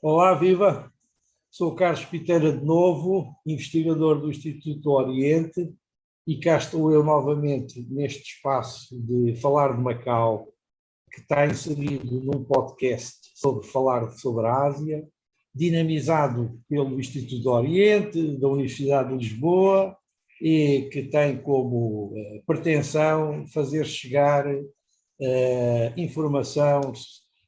Olá, viva! Sou Carlos Piteira de novo, investigador do Instituto Oriente, e cá estou eu novamente neste espaço de falar de Macau, que está inserido num podcast sobre falar sobre a Ásia, dinamizado pelo Instituto Oriente, da Universidade de Lisboa, e que tem como pretensão fazer chegar informação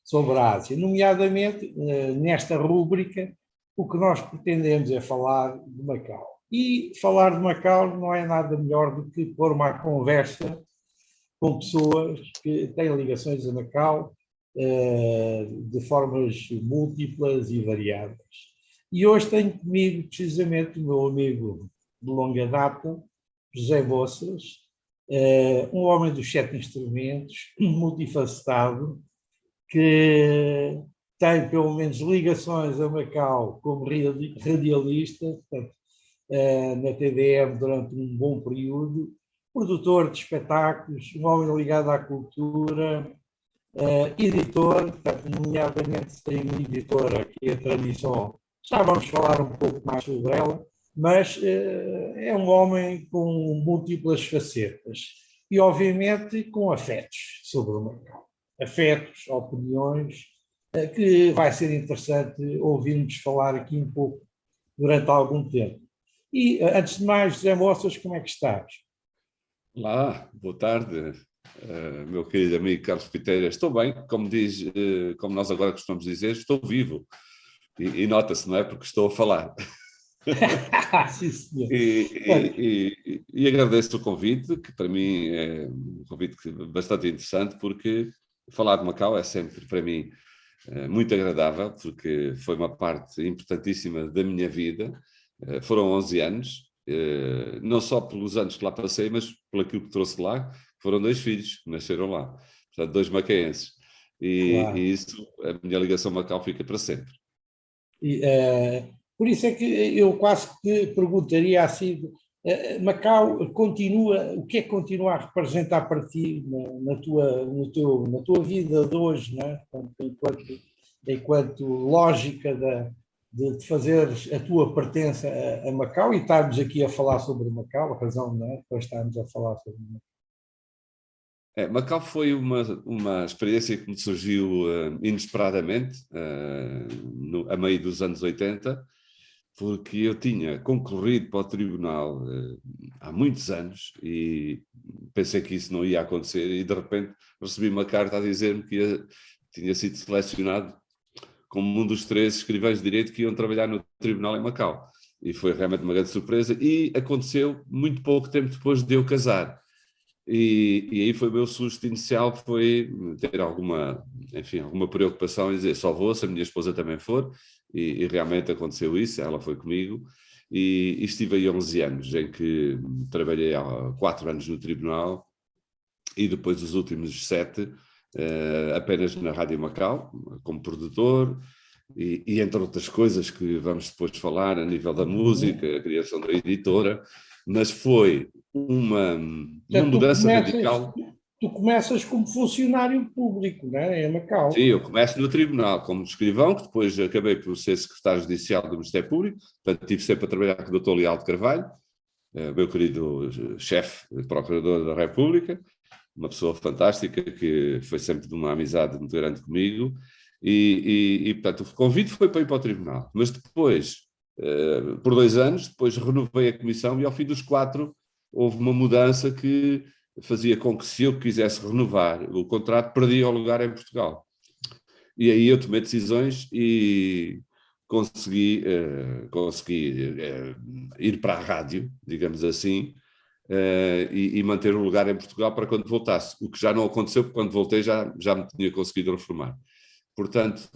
sobre a Ásia. Nomeadamente, nesta rúbrica, o que nós pretendemos é falar de Macau. E falar de Macau não é nada melhor do que pôr uma conversa com pessoas que têm ligações a Macau de formas múltiplas e variadas. E hoje tenho comigo, precisamente, o meu amigo de longa data, José Boças, um homem dos sete instrumentos, multifacetado, que tem pelo menos ligações a Macau como radialista, portanto, na TDM durante um bom período, produtor de espetáculos, um homem ligado à cultura, editor, portanto, nomeadamente tem uma editora que é a Tradição, já vamos falar um pouco mais sobre ela, mas é um homem com múltiplas facetas e, obviamente, com afetos sobre o Macau. Afetos, opiniões, que vai ser interessante ouvirmos falar aqui um pouco durante algum tempo. E, antes de mais, José Moças, como é que estás? Olá, boa tarde, meu querido amigo Carlos Piteira. Estou bem, como nós agora costumamos dizer, estou vivo. E nota-se, não é? Porque estou a falar. Sim, senhor. E agradeço o convite, que para mim é um convite bastante interessante, porque falar de Macau é sempre, para mim, muito agradável, porque foi uma parte importantíssima da minha vida. Foram 11 anos, não só pelos anos que lá passei, mas por aquilo que trouxe lá. Foram 2 filhos que nasceram lá, portanto, 2 macaenses. Claro. E isso, a minha ligação a Macau fica para sempre. E, por isso é que eu quase que perguntaria assim, Macau continua, o que é que continua a representar para ti na tua, na tua vida de hoje, né? Enquanto lógica de fazer a tua pertença a Macau, e estarmos aqui a falar sobre Macau, a razão, não é? Para estarmos a falar sobre Macau. Macau foi uma experiência que me surgiu inesperadamente, a meio dos anos 80, porque eu tinha concorrido para o tribunal há muitos anos e pensei que isso não ia acontecer, e de repente recebi uma carta a dizer-me que tinha sido selecionado como um dos 3 escrivães de direito que iam trabalhar no tribunal em Macau. E foi realmente uma grande surpresa, e aconteceu muito pouco tempo depois de eu casar. E aí foi o meu susto inicial, foi ter alguma preocupação em dizer só vou se a minha esposa também for, e realmente aconteceu isso, ela foi comigo, e estive aí 11 anos, em que trabalhei há 4 anos no tribunal, e depois os últimos 7 apenas na Rádio Macau, como produtor, e entre outras coisas que vamos depois falar a nível da música, a criação da editora, mas foi uma Portanto, mudança radical. tu começas como funcionário público, não é? Em Macau. Sim, eu começo no tribunal como escrivão, que depois acabei por ser secretário judicial do Ministério Público, portanto estive sempre a trabalhar com o Dr. Leal de Carvalho, meu querido chefe, procurador da República, uma pessoa fantástica que foi sempre de uma amizade muito grande comigo, e portanto o convite foi para ir para o tribunal, mas depois, por 2 anos, depois renovei a comissão, e ao fim dos 4 houve uma mudança que fazia com que, se eu quisesse renovar o contrato, perdia o lugar em Portugal. E aí eu tomei decisões e consegui ir para a rádio, digamos assim, e manter o lugar em Portugal para quando voltasse, o que já não aconteceu, porque quando voltei já me tinha conseguido reformar. Portanto,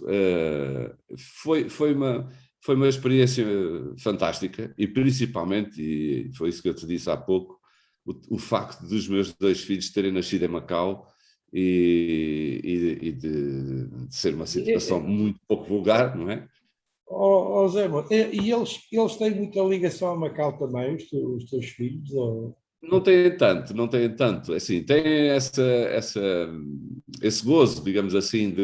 foi uma experiência fantástica, e principalmente, e foi isso que eu te disse há pouco, o facto dos meus 2 filhos terem nascido em Macau, e de ser uma situação muito pouco vulgar, não é? Zé, e eles têm muita ligação a Macau também, os teus filhos? Ou... Não têm tanto. Assim, têm esse gozo, digamos assim,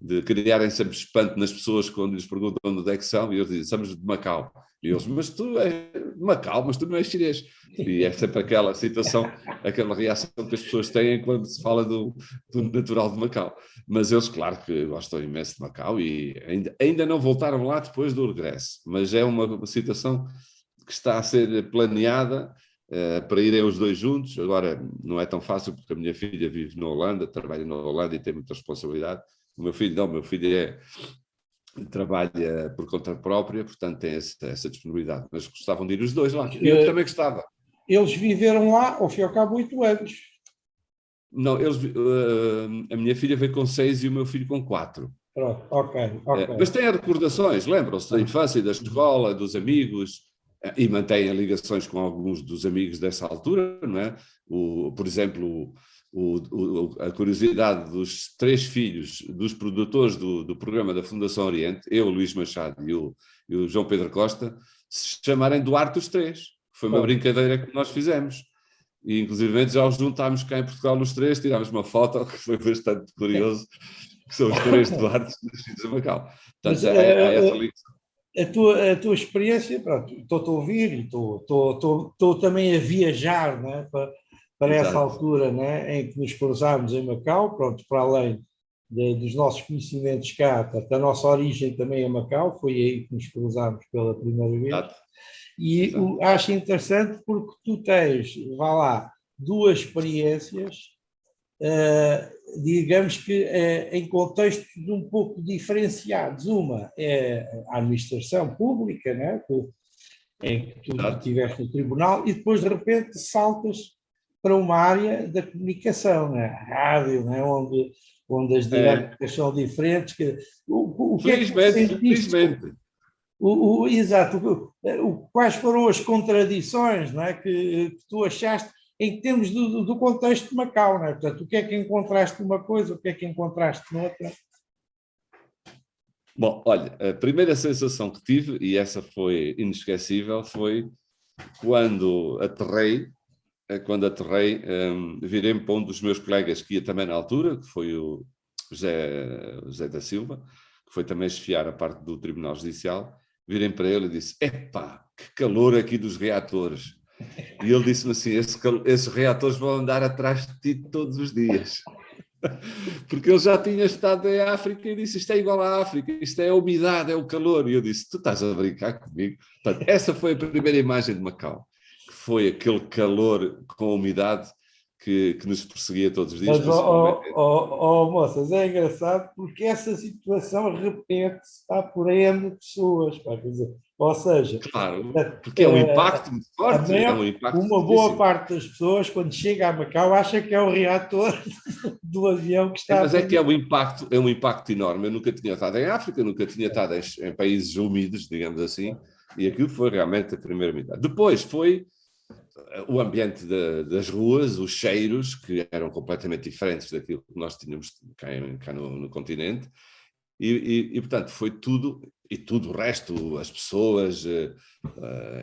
de criarem sempre espanto nas pessoas quando lhes perguntam onde é que são, e eles dizem, somos de Macau. E eles, mas tu és de Macau, mas tu não és chinês. E é sempre aquela situação, aquela reação que as pessoas têm quando se fala do natural de Macau. Mas eles, claro que gostam imenso de Macau e ainda não voltaram lá depois do regresso. Mas é uma situação que está a ser planeada para irem os dois juntos. Agora não é tão fácil porque a minha filha vive na Holanda, trabalha na Holanda e tem muita responsabilidade. O meu filho não, o meu filho trabalha por conta própria, portanto tem essa disponibilidade. Mas gostavam de ir os dois lá. E eu também gostava. Eles viveram lá, ao fim e ao cabo, 8 anos. Não, a minha filha veio com 6 e o meu filho com 4. Pronto, ok. Mas têm recordações, lembram-se da infância, da escola, dos amigos, e mantêm ligações com alguns dos amigos dessa altura, não é? Por exemplo, a curiosidade dos 3 filhos dos produtores do programa da Fundação Oriente, eu, Luís Machado e o João Pedro Costa, se chamarem Duarte os 3. Foi uma brincadeira que nós fizemos. E, inclusive, já os juntámos cá em Portugal nos 3, tirámos uma foto que foi bastante curioso, que são os 3 Duartes nascidos em Macau. Portanto, há essa ligação. A tua experiência, pronto, estou a ouvir e estou também a viajar, né, para essa altura, né, em que nos cruzámos em Macau, pronto, para além dos nossos conhecimentos cá, portanto, a nossa origem também é Macau, foi aí que nos cruzámos pela primeira vez. Exato. E acho interessante porque tu tens, vá lá, 2 experiências, digamos que em contextos um pouco diferenciados. Uma é a administração pública, né, em que tu estiveste no tribunal, e depois de repente saltas para uma área da comunicação, né, a rádio, né, onde as dinâmicas são diferentes. O que é que tu sentiste? Felizmente. Exato. Quais foram as contradições, não é, que tu achaste em termos do contexto de Macau, não é? Portanto, o que é que encontraste numa coisa, o que é que encontraste noutra? Bom, olha, a primeira sensação que tive, e essa foi inesquecível, foi quando aterrei, virei-me para um dos meus colegas que ia também na altura, que foi o José da Silva, que foi também chefiar a parte do Tribunal Judicial, virei para ele e disse, epá, que calor aqui dos reatores. E ele disse-me assim, esses reatores vão andar atrás de ti todos os dias. Porque ele já tinha estado em África e disse, isto é igual à África, isto é a umidade, é o calor. E eu disse, tu estás a brincar comigo? Portanto, essa foi a primeira imagem de Macau, que foi aquele calor com umidade que nos perseguia todos os dias. Mas, moças, é engraçado porque essa situação repete-se, está por N pessoas, quer dizer, ou seja... Claro, porque é um impacto muito forte. Uma boa parte das pessoas, quando chega a Macau, acha que é o reator do avião que está... Mas é que é um impacto enorme. Eu nunca tinha estado em África, nunca tinha estado em países úmidos, digamos assim, e aquilo foi realmente a primeira unidade. Depois foi o ambiente das ruas, os cheiros, que eram completamente diferentes daquilo que nós tínhamos cá no continente, e portanto foi tudo, e tudo o resto, as pessoas,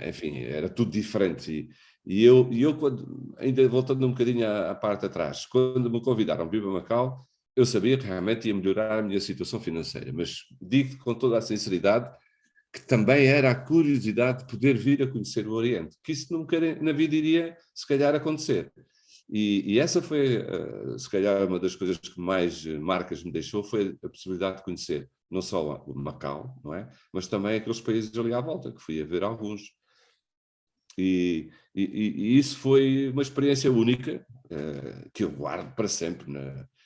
enfim, era tudo diferente. E eu quando, ainda voltando um bocadinho à parte atrás, quando me convidaram para ir para Macau, eu sabia que realmente ia melhorar a minha situação financeira, mas digo com toda a sinceridade que também era a curiosidade de poder vir a conhecer o Oriente, que isso nunca na vida iria, se calhar, acontecer. E essa foi, se calhar, uma das coisas que mais marcas me deixou, foi a possibilidade de conhecer não só o Macau, não é? Mas também aqueles países ali à volta, que fui a ver alguns. E isso foi uma experiência única, que eu guardo para sempre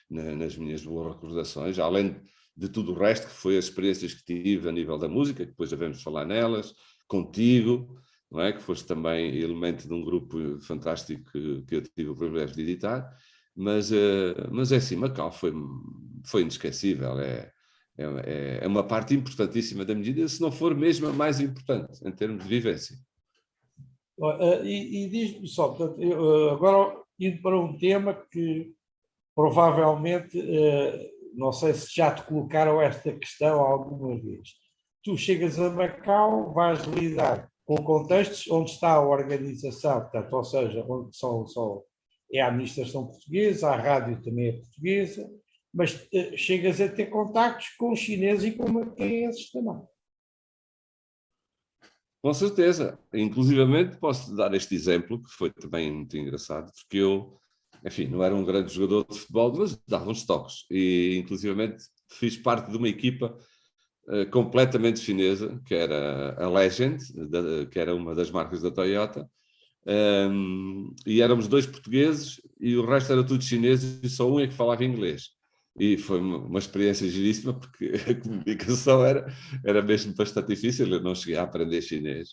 nas minhas boas recordações, além de tudo o resto, que foi as experiências que tive a nível da música, que depois devemos falar nelas, contigo, não é? Que foste também elemento de um grupo fantástico que eu tive o privilégio de editar, mas é assim, Macau foi inesquecível, é uma parte importantíssima da minha vida, se não for mesmo a mais importante, em termos de vivência. E diz-me só, portanto, agora indo para um tema que provavelmente... não sei se já te colocaram esta questão alguma vez. Tu chegas a Macau, vais lidar com contextos onde está a organização, portanto, ou seja, onde é a administração portuguesa, a rádio também é portuguesa, mas chegas a ter contactos com chineses e com macaenses também. Com certeza. Inclusivamente posso dar este exemplo, que foi também muito engraçado, porque eu, enfim, não era um grande jogador de futebol, mas dava uns toques. E, inclusivamente, fiz parte de uma equipa completamente chinesa, que era a Legend, que era uma das marcas da Toyota, e éramos 2 portugueses e o resto era tudo chinês e só um é que falava inglês. E foi uma experiência giríssima, porque a comunicação era mesmo bastante difícil. Eu não cheguei a aprender chinês.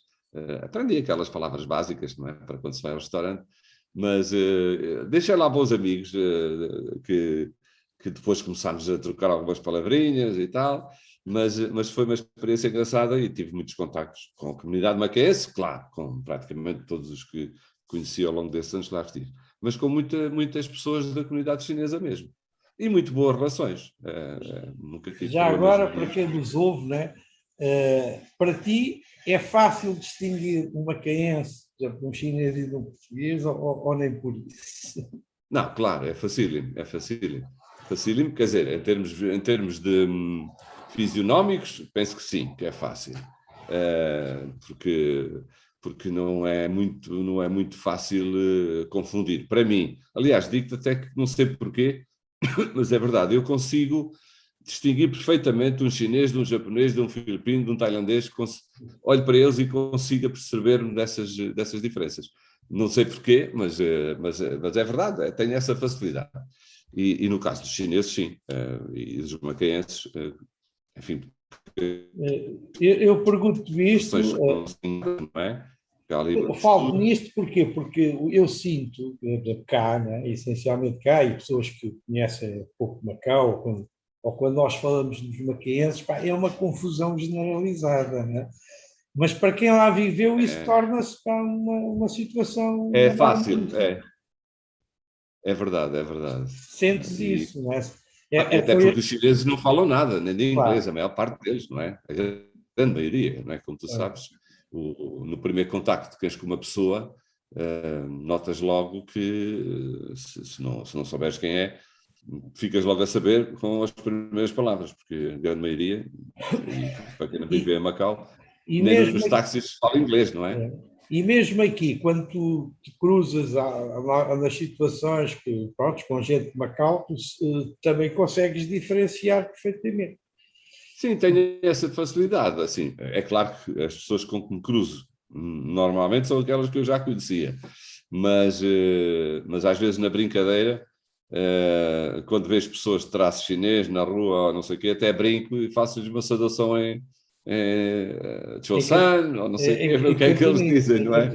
Aprendi aquelas palavras básicas, não é? Para quando se vai ao restaurante, mas deixei lá bons amigos que depois começámos a trocar algumas palavrinhas e tal. Mas foi uma experiência engraçada e tive muitos contactos com a comunidade macaense, claro, com praticamente todos os que conheci ao longo desses anos que lá estive, mas com muitas pessoas da comunidade chinesa mesmo. E muito boas relações. Nunca tive Já problemas agora, para nenhum. quem nos ouve, né, para ti é fácil distinguir um macaense, por exemplo, um chinês e um português, ou nem por isso? Não, claro, é facílimo, é facílimo. Facílimo, quer dizer, em termos de fisionómicos, penso que sim, que é fácil. Porque não é muito fácil confundir. Para mim, aliás, digo-te até que não sei porquê, mas é verdade, eu consigo distinguir perfeitamente um chinês de um japonês, de um filipino, de um tailandês, olho para eles e consigo perceber-me dessas diferenças. Não sei porquê, mas é verdade, tenho essa facilidade. E no caso dos chineses, sim, e dos macaenses, enfim. Eu pergunto isto, Não é? eu falo nisto porque eu sinto, por exemplo, cá, né, essencialmente cá, e pessoas que conhecem pouco Macau, ou quando nós falamos dos macaenses, pá, é uma confusão generalizada, né? Mas para quem lá viveu, isso torna-se uma situação É fácil, normalmente. é verdade, é verdade. Sentes isso, não é? Até porque os chineses não falam nada, nem de inglês, Claro, a maior parte deles, não é? A grande maioria, não é? Como tu sabes, no primeiro contacto que tens com uma pessoa, notas logo que, se não souberes quem é, ficas logo a saber com as primeiras palavras, porque a grande maioria, e para quem não vive em Macau, e nem mesmo, nos táxis fala inglês, não é? e mesmo aqui, quando tu te cruzas nas situações pronto, com gente de Macau, tu também consegues diferenciar perfeitamente. Sim, tenho essa facilidade. Assim, é claro que as pessoas com que me cruzo normalmente são aquelas que eu já conhecia, mas às vezes na brincadeira, quando vejo pessoas de traço chinês na rua ou não sei o quê, até brinco e faço-lhes uma saudação em Chosan ou não sei o quê, ver o que é que eles dizem, não é?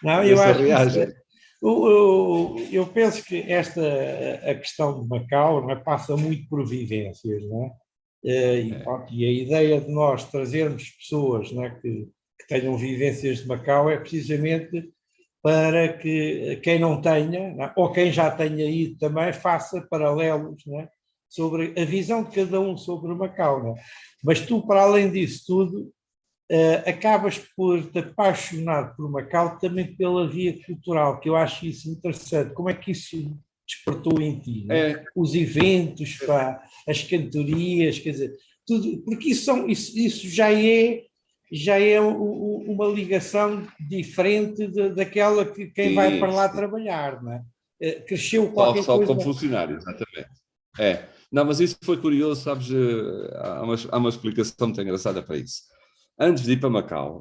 Não, Ver eu se acho que isso, reagem. eu penso que a questão de Macau, não é, passa muito por vivências, não é? Pronto, e a ideia de nós trazermos pessoas, não é, que tenham vivências de Macau é precisamente para que quem não tenha, não é, ou quem já tenha ido também, faça paralelos, não é, sobre a visão de cada um sobre Macau. Não é? Mas tu, para além disso tudo, acabas por te apaixonar por Macau também pela via cultural, que eu acho isso interessante. Como é que isso despertou em ti? Né? É, Os eventos, pá, as cantorias, quer dizer, tudo, porque isso já é uma ligação diferente daquela que quem vai para sim, lá sim. trabalhar, não é? Cresceu qualquer Só coisa. como funcionário, exatamente. É. Não, mas isso foi curioso, sabes? Há uma explicação muito engraçada para isso. Antes de ir para Macau,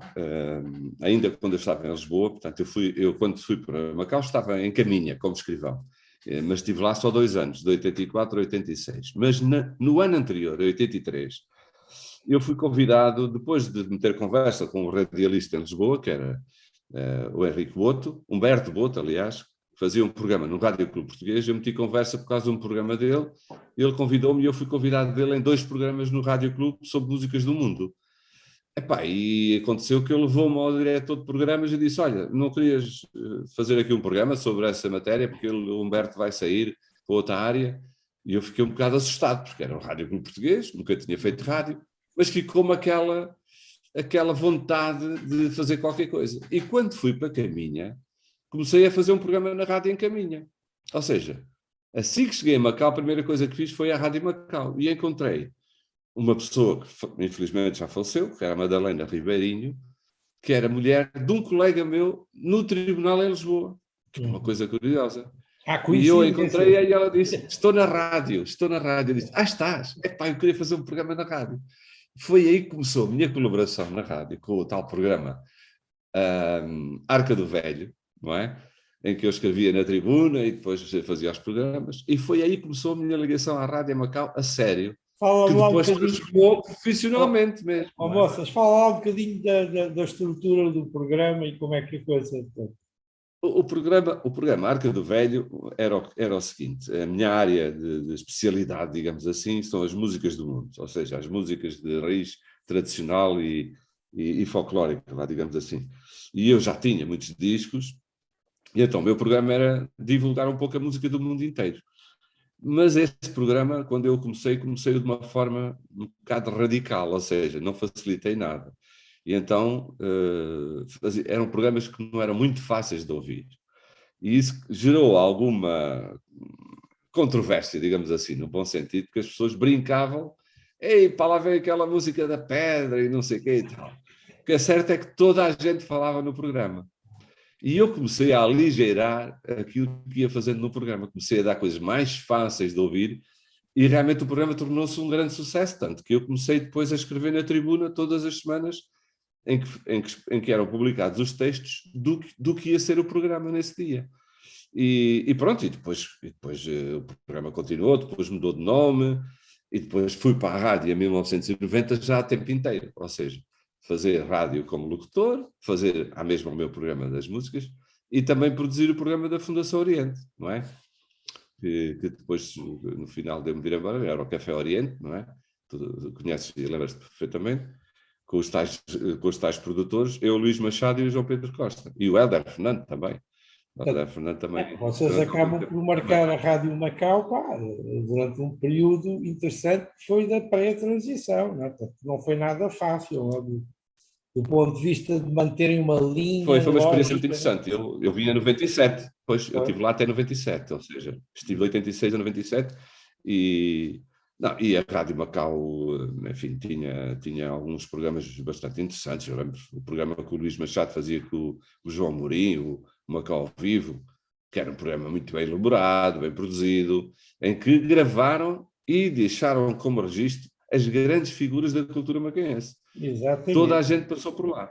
ainda quando eu estava em Lisboa, portanto, eu quando fui para Macau estava em Caminha, como escrivão, mas estive lá só 2 anos, de 84 a 86. Mas no ano anterior, 83, eu fui convidado, depois de me ter conversa com um radialista em Lisboa, que era o Henrique Boto, Humberto Boto, aliás, fazia um programa no Rádio Clube Português, eu meti conversa por causa de um programa dele, ele convidou-me e eu fui convidado dele em 2 programas no Rádio Clube sobre músicas do mundo. E aconteceu que ele levou-me ao diretor de programas e disse, olha, não querias fazer aqui um programa sobre essa matéria, porque o Humberto vai sair para outra área? E eu fiquei um bocado assustado, porque era o Rádio Clube Português, nunca tinha feito rádio, mas ficou-me aquela vontade de fazer qualquer coisa. E quando fui para Caminha, comecei a fazer um programa na rádio em Caminha. Ou seja, Assim que cheguei a Macau, a primeira coisa que fiz foi à Rádio Macau e encontrei uma pessoa que infelizmente já faleceu, que era a Madalena Ribeirinho, que era mulher de um colega meu no tribunal em Lisboa, que é uma coisa curiosa. E eu encontrei e ela disse, estou na rádio. Eu disse, estás? Epá, eu queria fazer um programa na rádio. Foi aí que começou a minha colaboração na rádio, com o tal programa Arca do Velho, não é? Em que eu escrevia na tribuna e depois fazia os programas. E foi aí que começou a minha ligação à Rádio Macau, a sério. Que depois transformou profissionalmente mesmo. Moças, fala lá um bocadinho da estrutura do programa e como é que a coisa... O programa Arca do Velho era o seguinte: a minha área de especialidade, digamos assim, são as músicas do mundo, ou seja, as músicas de raiz tradicional e folclórica, digamos assim. E eu já tinha muitos discos, e então o meu programa era divulgar um pouco a música do mundo inteiro. Mas esse programa, quando eu comecei de uma forma um bocado radical, ou seja, não facilitei nada. E então eram programas que não eram muito fáceis de ouvir. E isso gerou alguma controvérsia, digamos assim, no bom sentido, porque as pessoas brincavam, ei, para lá vem aquela música da pedra e não sei o quê e tal. O que é certo é que toda a gente falava no programa. E eu comecei a aligeirar aquilo que ia fazendo no programa. Comecei a dar coisas mais fáceis de ouvir e realmente o programa tornou-se um grande sucesso, tanto que eu comecei depois a escrever na tribuna todas as semanas em que eram publicados os textos do que ia ser o programa nesse dia. E pronto, e depois o programa continuou, depois mudou de nome, e depois fui para a rádio em 1990 já a tempo inteiro, ou seja, fazer rádio como locutor, fazer a mesma o meu programa das músicas, e também produzir o programa da Fundação Oriente, não é? Que depois, no final de me vir embora, era o Café Oriente, não é? Tu conheces e lembras-te perfeitamente, com os tais produtores, eu, Luís Machado e o João Pedro Costa, e o Hélder Fernando também. Fernando também. Vocês acabam por marcar a Rádio Macau, pá, durante um período interessante que foi da pré-transição, não é? Não foi nada fácil, não é? Do ponto de vista de manterem uma linha. Foi uma experiência muito interessante. Eu vim em 97, depois eu estive lá até 97, ou seja, estive de 86 a 97 e a Rádio Macau, enfim, tinha alguns programas bastante interessantes. Eu lembro o programa que o Luís Machado fazia com o João Mourinho, o Macau ao Vivo, que era um programa muito bem elaborado, bem produzido, em que gravaram e deixaram como registro as grandes figuras da cultura macaense. Exatamente. Toda a gente passou por lá.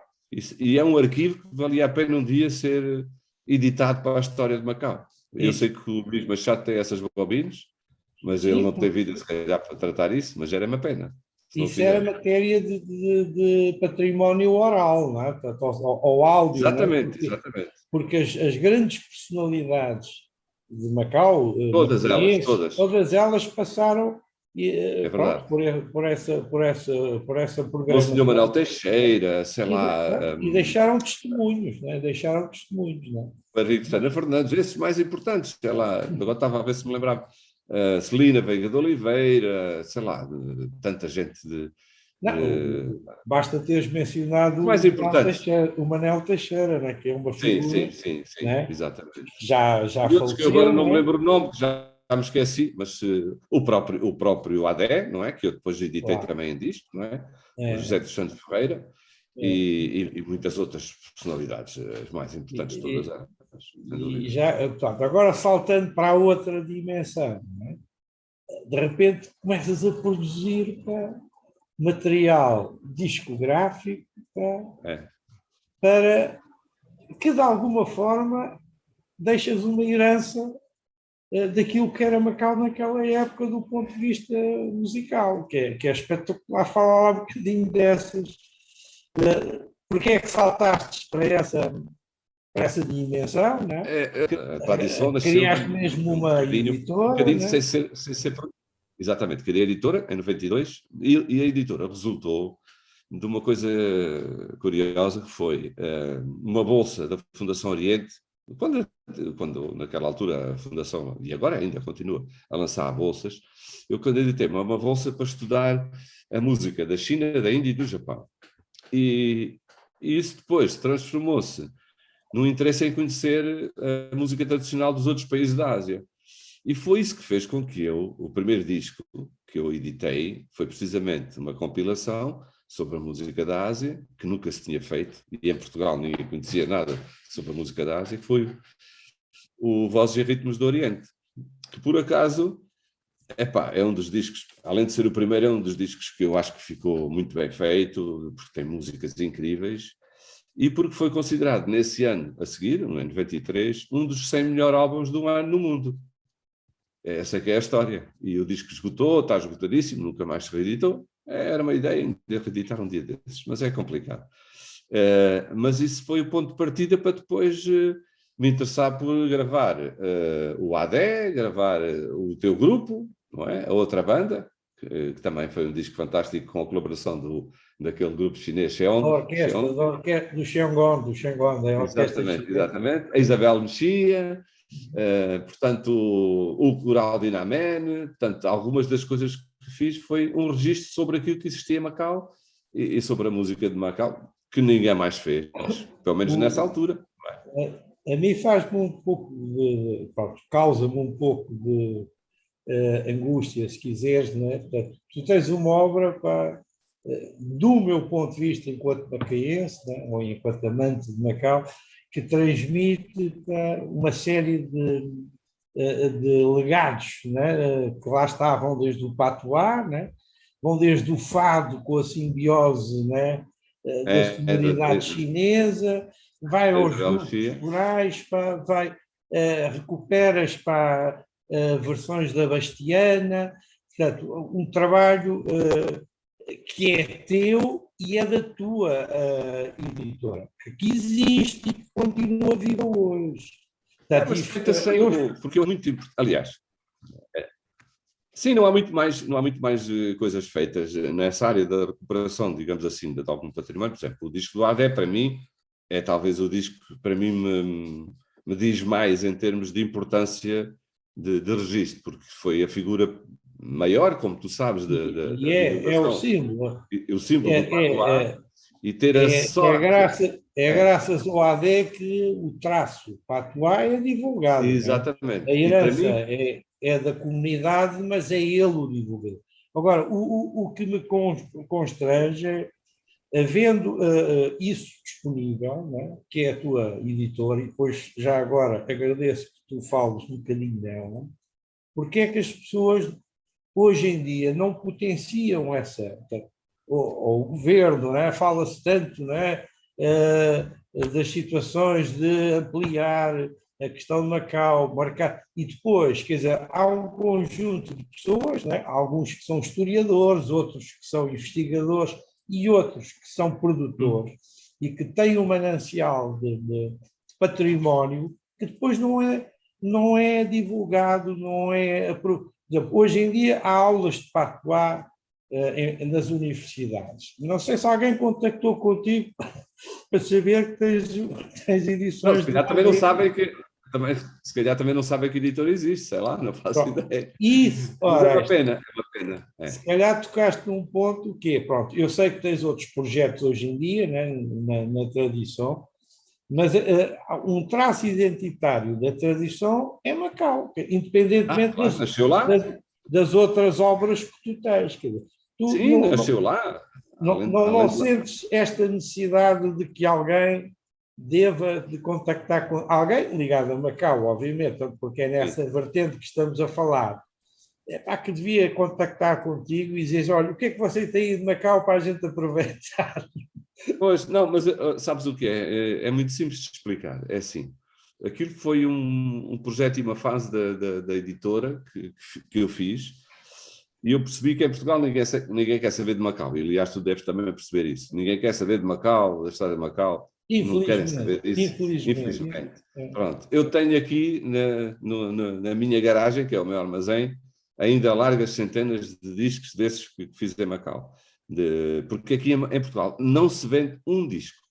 E é um arquivo que valia a pena um dia ser editado para a história de Macau. Eu sei que o Luís Machado tem essas bobinas, mas ele não tem vida, se calhar, para tratar isso, mas era uma pena. Isso era matéria de património oral, não é? Ao áudio. Exatamente, não é? Exatamente. Porque as grandes personalidades de Macau, todas elas passaram verdade. por essa programação. O senhor Manuel Teixeira, sei lá. E deixaram testemunhos, não é? Deixaram testemunhos, não é? Henrique Sena Fernandes, esses mais importantes, sei lá, agora estava a ver se me lembrava. Celina Veiga de Oliveira, sei lá, tanta gente basta teres mencionado o Manel Teixeira, né, que é uma figura. Sim, né, exatamente. Já faleceu. Que eu agora não me lembro o nome, que já me esqueci, mas o próprio Adé, não é? Que eu depois editei também em disco, não é? O José dos Santos Ferreira e muitas outras personalidades, as mais importantes todas. E já, portanto, agora saltando para a outra dimensão, não é? De repente começas a produzir material discográfico para que de alguma forma deixas uma herança daquilo que era Macau naquela época do ponto de vista musical, que é espetacular falar lá um bocadinho dessas. Porque é que saltaste para essa dimensão, não é? A tradição nasceu... Criaste mesmo uma editora. Um bocadinho sem ser... Exatamente, criei a editora em 92 e a editora resultou de uma coisa curiosa que foi uma bolsa da Fundação Oriente, quando naquela altura a Fundação, e agora ainda continua a lançar bolsas, eu candidatei uma bolsa para estudar a música da China, da Índia e do Japão. E isso depois transformou-se num interesse em conhecer a música tradicional dos outros países da Ásia. E foi isso que fez com que o primeiro disco que eu editei, foi precisamente uma compilação sobre a música da Ásia, que nunca se tinha feito, e em Portugal ninguém conhecia nada sobre a música da Ásia, que foi o Vozes e Ritmos do Oriente, que por acaso, é um dos discos, além de ser o primeiro, é um dos discos que eu acho que ficou muito bem feito, porque tem músicas incríveis, e porque foi considerado nesse ano a seguir, no ano 93, um dos 100 melhores álbuns do ano no mundo. Essa que é a história. E o disco esgotou, está esgotadíssimo, nunca mais se reeditou. Era uma ideia de reeditar um dia desses, mas é complicado. Mas isso foi o ponto de partida para depois me interessar por gravar o AD, gravar o teu grupo, não é? A outra banda, que também foi um disco fantástico com a colaboração daquele grupo chinês, Xeon. Da orquestra do Shangon, da orquestra Exatamente, chinesa. exatamente. A Isabel Mexia, portanto, o Coral Dinamen, portanto, algumas das coisas que fiz foi um registro sobre aquilo que existia em Macau e sobre a música de Macau, que ninguém mais fez, pelo menos nessa altura. A mim faz-me um pouco causa-me um pouco de angústia, se quiseres, não é? Portanto, tu tens uma obra, do meu ponto de vista, enquanto macaense, né, ou enquanto amante de Macau, que transmite uma série de legados, né, que lá estavam desde o patuá, né, vão desde o fado com a simbiose, né, da sonoridade chinesa, vai aos grupos corais, recuperas para versões da Bastiana, portanto, um trabalho que é teu e é da tua editora, que existe e que continua viva hoje. Portanto, mas feita sem porque é muito importante. Aliás, sim, não há muito mais coisas feitas nessa área da recuperação, digamos assim, de algum património. Por exemplo, o disco do AD, para mim, é talvez o disco que para mim me diz mais em termos de importância de registro, porque foi a figura maior, como tu sabes, é o símbolo. O símbolo do patuá, e ter a sorte... graças ao AD que o traço patuá é divulgado. Exatamente. A herança é da comunidade, mas é ele o divulgador. Agora, o que me constrange é, havendo isso disponível, né, que é a tua editora, e depois já agora agradeço que tu fales um bocadinho dela, porque é que as pessoas hoje em dia não potenciam essa, ou o governo, né, fala-se tanto, né, das situações de ampliar a questão de Macau, marcar, e depois, quer dizer, há um conjunto de pessoas, né, alguns que são historiadores, outros que são investigadores e outros que são produtores e que têm um manancial de património que depois não é divulgado, não é... Hoje em dia há aulas de patuá nas universidades. Não sei se alguém contactou contigo para saber que tens edições... Se calhar também não sabem que... se calhar também não sabem que editor existe, sei lá, não faço ideia. Isso, ora, é uma pena. Se calhar tocaste num ponto que é, pronto, eu sei que tens outros projetos hoje em dia, né, na tradição, mas um traço identitário da tradição é Macau, independentemente das outras obras que tu tens. Quer dizer, sim, nasceu lá. Não sentes esta necessidade de que alguém deva de contactar com alguém ligado a Macau, obviamente, porque é nessa vertente que estamos a falar, que devia contactar contigo e dizer, olha, o que é que você tem aí de Macau para a gente aproveitar? Pois, não, mas sabes o que é? É muito simples de explicar. É assim, aquilo foi um projeto e uma fase da editora que eu fiz, e eu percebi que em Portugal ninguém quer saber de Macau. E, aliás, tu deves também perceber isso. Ninguém quer saber de Macau, da história de Macau. Não querem saber disso. Infelizmente. Pronto. Eu tenho aqui na minha garagem, que é o meu armazém, ainda largas centenas de discos desses que fiz em Macau. Porque aqui em Portugal não se vende um disco.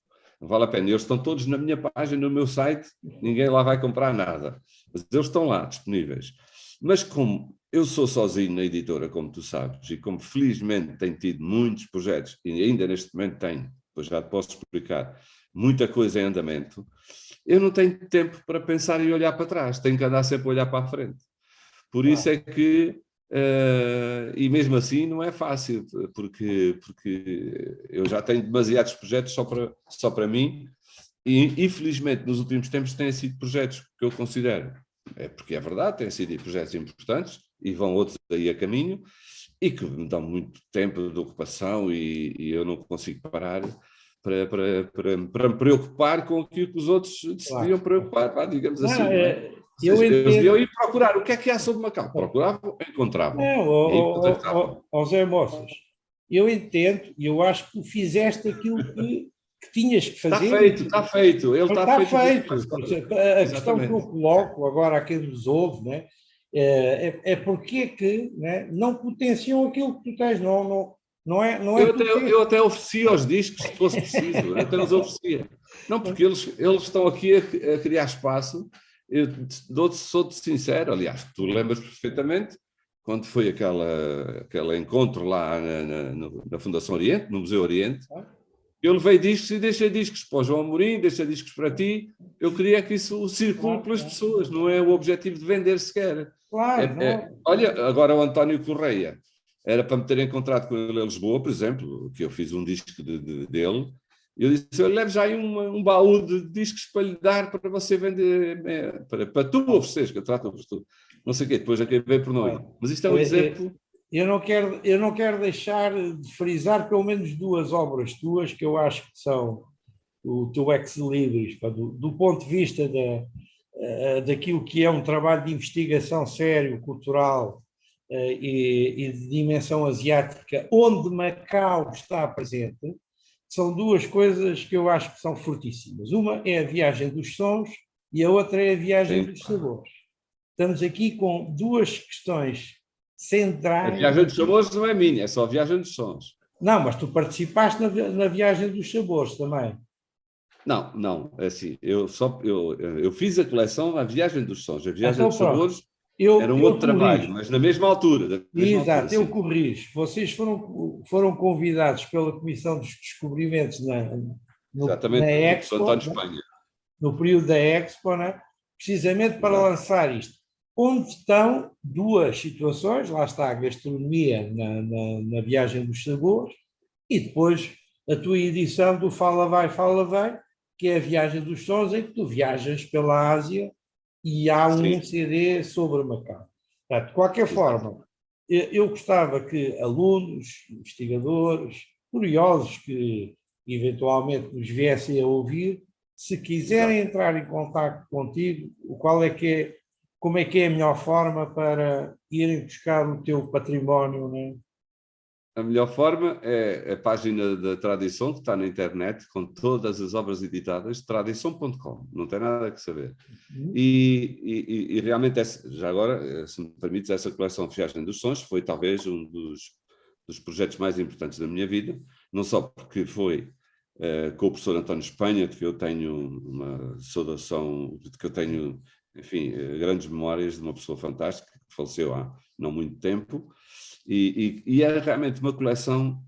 Não vale a pena. Eles estão todos na minha página, no meu site, ninguém lá vai comprar nada. Mas eles estão lá, disponíveis. Mas como eu sou sozinho na editora, como tu sabes, e como felizmente tenho tido muitos projetos, e ainda neste momento tenho, depois já te posso explicar, muita coisa em andamento, eu não tenho tempo para pensar e olhar para trás, tenho que andar sempre a olhar para a frente. Por isso é que, e mesmo assim não é fácil, porque eu já tenho demasiados projetos só para mim, e infelizmente nos últimos tempos têm sido projetos que eu considero, porque é verdade, têm sido projetos importantes, e vão outros aí a caminho, e que me dão muito tempo de ocupação e eu não consigo parar para me preocupar com aquilo que os outros decidiam preocupar, digamos assim, não é? Eu Eles iam entendo. ir procurar o que é que há sobre Macau. Procuravam, encontravam. Não, E aí contactavam. Zé Moças, eu entendo e eu acho que tu fizeste aquilo que tinhas que Está fazer. feito, está feito. Ele está feito. A questão que eu coloco agora a quem nos ouve, né, é porque é que, né, não potenciam aquilo que tu tens, não é eu até oferecia os discos, se fosse preciso, eu até os oferecia. Não, porque eles estão aqui a criar espaço. Eu sou-te sincero, aliás, tu lembras perfeitamente quando foi aquele encontro lá na Fundação Oriente, no Museu Oriente. Eu levei discos e deixei discos para o João Amorim, deixei discos para ti. Eu queria que isso circule pelas pessoas, não é o objetivo de vender sequer. Claro, olha, agora o António Correia, era para me ter encontrado com ele em Lisboa, por exemplo, que eu fiz um disco dele. Eu disse, eu levo já aí um baú de discos para lhe dar para você vender, para tu ofereceres, que eu trato por tu. Não sei o quê, depois acabei por não ir. Mas isto é um exemplo. Eu não quero deixar de frisar pelo menos duas obras tuas que eu acho que são o teu ex-libris, do ponto de vista daquilo que é um trabalho de investigação sério, cultural e de dimensão asiática, onde Macau está presente. São duas coisas que eu acho que são fortíssimas. Uma é a Viagem dos Sons e a outra é a Viagem dos Sabores. Estamos aqui com duas questões centrais. A Viagem dos Sabores não é minha, é só a Viagem dos Sons. Não, mas tu participaste na Viagem dos Sabores também. Não, é assim, eu fiz a coleção A Viagem dos Sons, a Viagem dos Sabores era um outro trabalho, mas na mesma altura. Exato, eu corrijo. Vocês foram convidados pela Comissão dos Descobrimentos Exatamente, na Expo, António Espanha. no período da Expo, né? Precisamente para lançar isto. Onde estão duas situações, lá está a gastronomia na Viagem dos Sabores e depois a tua edição do Fala Vai, Fala Vai, que é a Viagem dos Sons, em que tu viajas pela Ásia e há um CD sobre Macau. Portanto, de qualquer forma, eu gostava que alunos, investigadores, curiosos que eventualmente nos viessem a ouvir, se quiserem entrar em contato contigo, como é que é a melhor forma para irem buscar o teu património, né? A melhor forma é a página da Tradição, que está na internet, com todas as obras editadas, tradição.com, não tem nada que saber. E realmente, já agora, se me permites, essa coleção Viagem dos Sons foi talvez um dos projetos mais importantes da minha vida, não só porque foi com o professor António Espanha, de que eu tenho uma saudação, de que eu tenho, enfim, grandes memórias de uma pessoa fantástica, que faleceu há não muito tempo, e era realmente uma coleção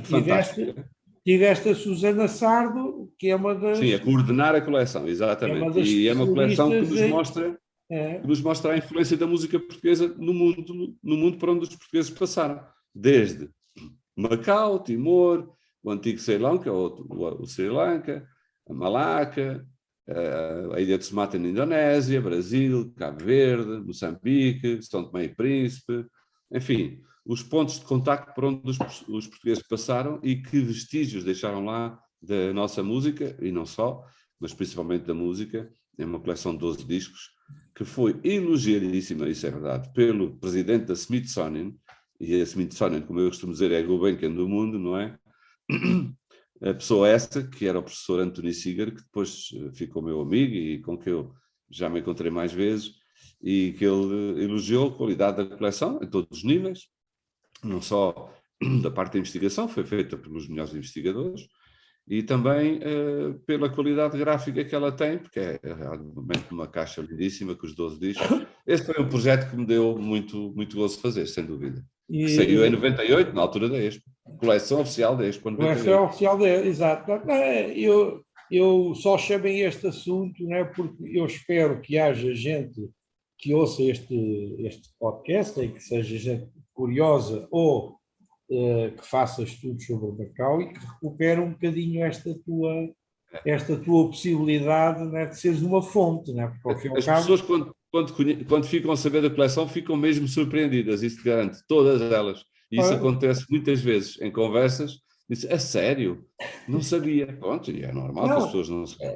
fantástica. Tiveste a Susana Sardo, que é uma das... Sim, a coordenar a coleção, exatamente. E é uma coleção que nos mostra a influência da música portuguesa no mundo por onde os portugueses passaram. Desde Macau, Timor, o antigo Ceilão, que é o Sri Lanka, a Malaca, a Ilha de Sumatra na Indonésia, Brasil, Cabo Verde, Moçambique, São Tomé e Príncipe, enfim, os pontos de contacto por onde os portugueses passaram e que vestígios deixaram lá da nossa música, e não só, mas principalmente da música. É uma coleção de 12 discos que foi elogiadíssima, isso é verdade, pelo presidente da Smithsonian, e a Smithsonian, como eu costumo dizer, é a Gulbenkian do mundo, não é? A pessoa essa, que era o professor Anthony Seeger, que depois ficou meu amigo e com que eu já me encontrei mais vezes, e que ele elogiou a qualidade da coleção em todos os níveis, não só da parte da investigação, foi feita pelos melhores investigadores, e também pela qualidade gráfica que ela tem, porque é realmente uma caixa lindíssima com os 12 discos. Esse foi um projeto que me deu muito, muito gosto de fazer, sem dúvida. Que saiu em 98, na altura da Expo. Coleção oficial da Expo. Coleção oficial da Expo, exato. Eu só chamei este assunto, né, porque eu espero que haja gente que ouça este podcast e que seja gente curiosa ou que faça estudos sobre Macau e que recupere um bocadinho esta tua possibilidade, né, de seres uma fonte, né? Porque ao fim e ao As cabo... pessoas, quando ficam a saber da coleção, ficam mesmo surpreendidas, isso te garanto, todas elas. E isso acontece muitas vezes em conversas. Diz, a sério? Não sabia. Pronto, e é normal que as pessoas não saibam.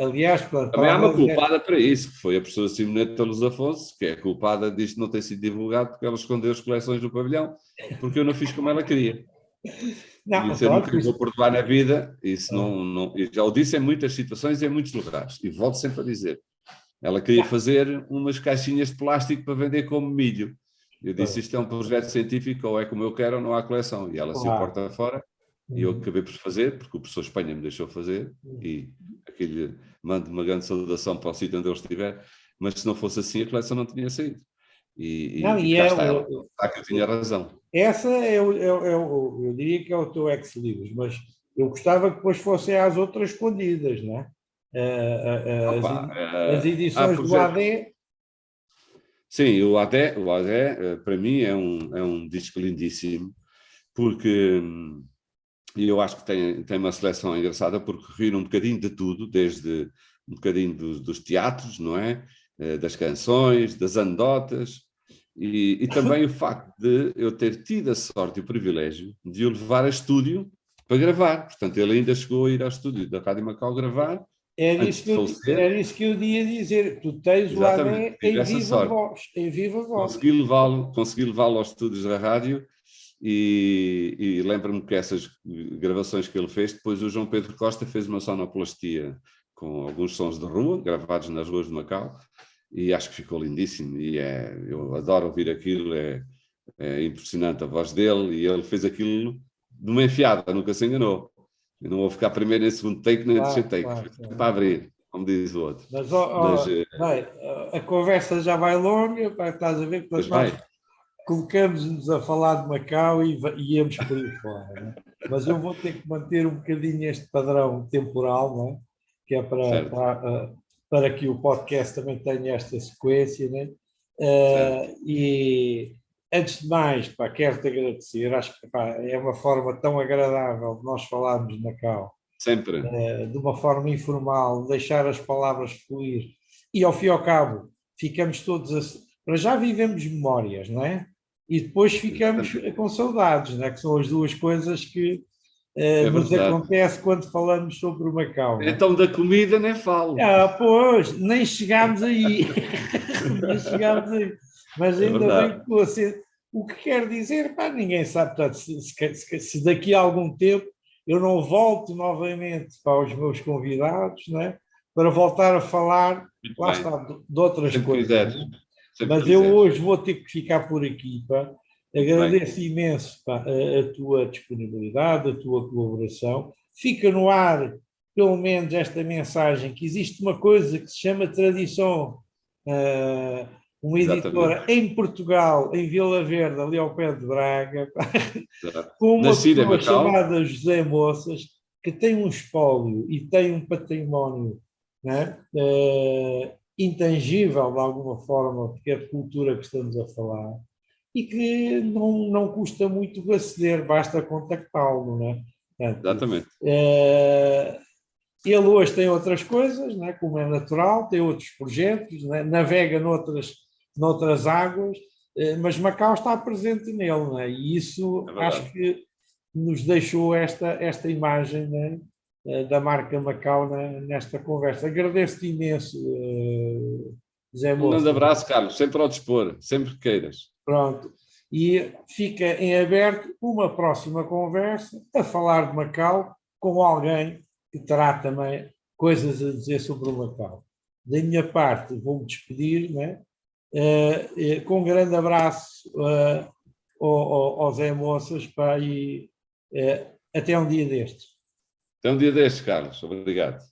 Aliás, Também há uma culpada para isso, que foi a professora Simoneta Luz Afonso, que é culpada disto não ter sido divulgado porque ela escondeu as coleções do pavilhão, porque eu não fiz como ela queria. Não, e isso eu nunca vou perdoar na vida, isso não, já o disse em muitas situações e em muitos lugares, e volto sempre a dizer. Ela queria fazer umas caixinhas de plástico para vender como milho. Eu disse, isto é um projeto científico, ou é como eu quero ou não há coleção. E ela se porta fora, e eu acabei por fazer, porque o professor Espanha me deixou fazer, e aquele mando uma grande saudação para o sítio onde ele estiver, mas se não fosse assim a coleção não tinha saído. E cá está ela, está que eu tinha razão. Essa eu diria que é o teu ex-libris, mas eu gostava que depois fossem às outras escondidas, não é? As edições do AD. Sim, o AD para mim é um disco lindíssimo, porque eu acho que tem uma seleção engraçada, porque reúne um bocadinho de tudo, desde um bocadinho dos teatros, não é? Das canções, das anedotas, e também o facto de eu ter tido a sorte e o privilégio de o levar a estúdio para gravar. Portanto, ele ainda chegou a ir ao estúdio da Rádio Macau gravar. Era isso que eu ia dizer. Tu tens o AD em viva voz. Consegui levá-lo aos estúdios da rádio e lembro-me que essas gravações que ele fez, depois o João Pedro Costa fez uma sonoplastia com alguns sons de rua, gravados nas ruas de Macau, e acho que ficou lindíssimo. E eu adoro ouvir aquilo, é impressionante a voz dele, e ele fez aquilo de uma enfiada, nunca se enganou. Eu não vou ficar primeiro nem segundo take, nem terceiro take, para abrir, como diz o outro. Mas a conversa já vai longa, estás a ver? Nós colocamos-nos a falar de Macau e íamos por aí fora. Né? Mas eu vou ter que manter um bocadinho este padrão temporal, não é? Que é para que o podcast também tenha esta sequência. Né? E antes de mais, quero-te agradecer. Acho que é uma forma tão agradável de nós falarmos de Macau. Sempre. De uma forma informal, deixar as palavras fluir. E ao fim e ao cabo, ficamos todos para já vivemos memórias, não é? E depois ficamos com saudades, não é? Que são as duas coisas que nos acontece quando falamos sobre o Macau. Então da comida nem falo. Pois, nem chegámos aí. Nem chegámos aí. Mas ainda bem que você... O que quer dizer, ninguém sabe, portanto, se daqui a algum tempo eu não volto novamente para os meus convidados, não é? Para voltar a falar, lá está, de outras coisas. Mas eu hoje vou ter que ficar por aqui. Agradeço imenso a tua disponibilidade, a tua colaboração. Fica no ar, pelo menos, esta mensagem, que existe uma coisa que se chama tradição. Uma editora em Portugal, em Vila Verde, ali ao pé de Braga, com uma pessoa chamada José Moças, que tem um espólio e tem um património, né, intangível de alguma forma, porque é de cultura que estamos a falar, e que não custa muito aceder, basta contactá-lo. Né? Portanto, exatamente. Ele hoje tem outras coisas, né, como é natural, tem outros projetos, né, navega noutras águas, mas Macau está presente nele, né, e isso acho que nos deixou esta imagem, né, da marca Macau nesta conversa. Agradeço-te imenso, Zé Moço. Um grande abraço, Carlos, sempre ao dispor, sempre que queiras. Pronto. E fica em aberto uma próxima conversa a falar de Macau com alguém que terá também coisas a dizer sobre o Macau. Da minha parte, vou-me despedir, né? Com um grande abraço ao Zé Moças, e até um dia destes. Até um dia destes, Carlos. Obrigado.